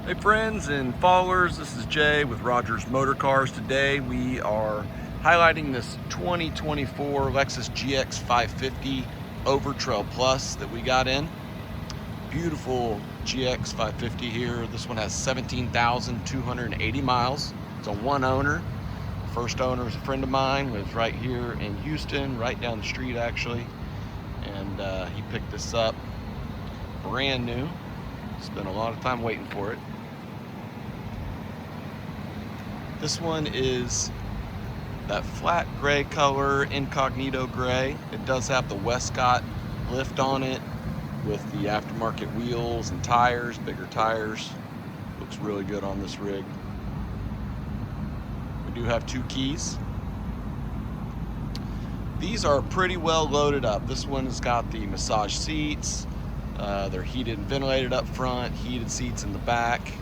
Hey friends and followers, this is Jay with Rogers Motor Cars. Today we are highlighting this 2024 Lexus GX550 Overtrail Plus that we got in. Beautiful GX550 here. This one has 17,280 miles. It's a one owner. First owner is a friend of mine, lives right here in Houston, right down the street actually. And he picked this up brand new. Spent a lot of time waiting for it. This one is that flat gray color, incognito gray. It does have the Westcott lift on it with the aftermarket wheels and tires, bigger tires. Looks really good on this rig. We do have 2 keys. These are pretty well loaded up. This one has got the massage seats. They're heated and ventilated up front, heated seats in the back.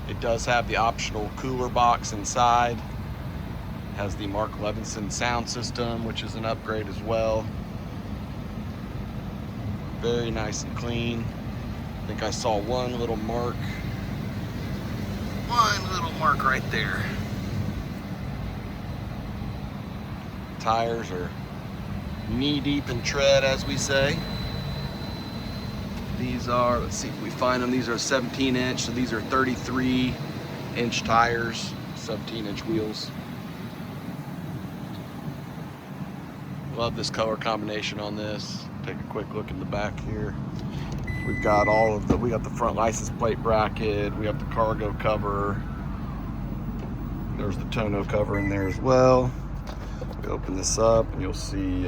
It does have the optional cooler box inside. It has the Mark Levinson sound system, which is an upgrade as well. Very nice and clean. I think I saw one little mark right there. Tires are knee deep in tread, as we say. These are, let's see if we find them, these are 17-inch, so these are 33-inch tires, 17-inch wheels. Love this color combination on this. Take a quick look in the back here. We've got we got the front license plate bracket, we have the cargo cover. There's the tonneau cover in there as well. We open this up and you'll see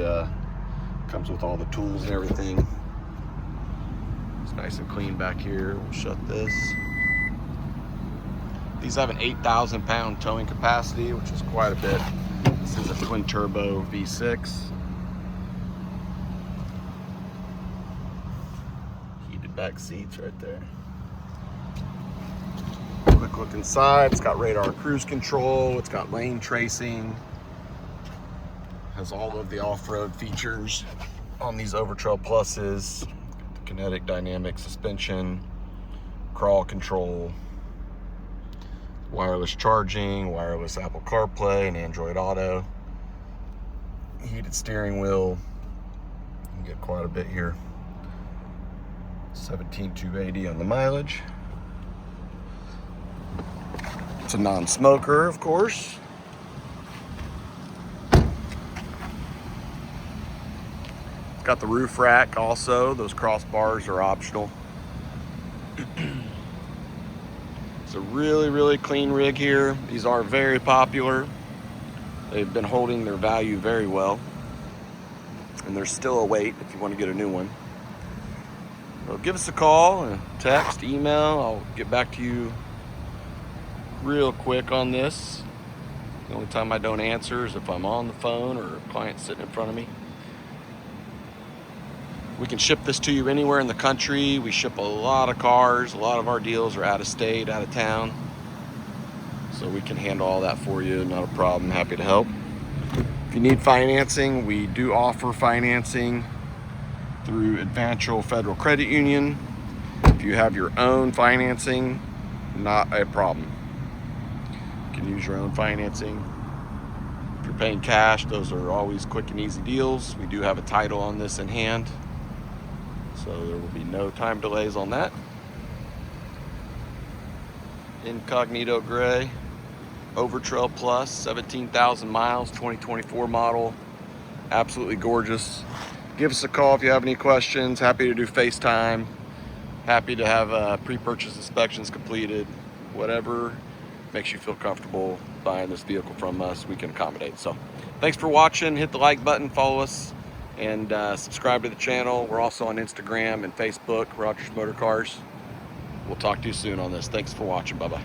comes with all the tools and everything. Nice and clean back here. We'll shut this. These have an 8,000 pound towing capacity, which is quite a bit. This is a twin turbo V6. Heated back seats right there. Quick look inside. It's got radar cruise control. It's got lane tracing. Has all of the off-road features on these Overtrail Pluses. Kinetic dynamic suspension, crawl control, wireless charging, wireless Apple CarPlay and Android Auto, heated steering wheel. You can get quite a bit here. 17,280 on the mileage. It's a non-smoker, of course. Got the roof rack also. Those crossbars are optional. It's a really clean rig here. These are very popular. They've been holding their value very well. And there's still a wait if you want to get a new one. So give us a call, a text, email. I'll get back to you real quick on this. The only time I don't answer is if I'm on the phone or a client sitting in front of me. We can ship this to you anywhere in the country. We ship a lot of cars. A lot of our deals are out of state, out of town. So we can handle all that for you, not a problem. Happy to help. If you need financing, we do offer financing through Advantial Federal Credit Union. If you have your own financing, not a problem. You can use your own financing. If you're paying cash, those are always quick and easy deals. We do have a title on this in hand, so there will be no time delays on that. Incognito gray, Overtrail Plus, 17,000 miles, 2024 model. Absolutely gorgeous. Give us a call if you have any questions. Happy to do FaceTime. Happy to have pre-purchase inspections completed. Whatever makes you feel comfortable buying this vehicle from us, we can accommodate. So thanks for watching. Hit the like button, follow us, and subscribe to the channel. We're also on Instagram and Facebook, Rogers Motor Cars. We'll talk to you soon on this. Thanks for watching. Bye-bye.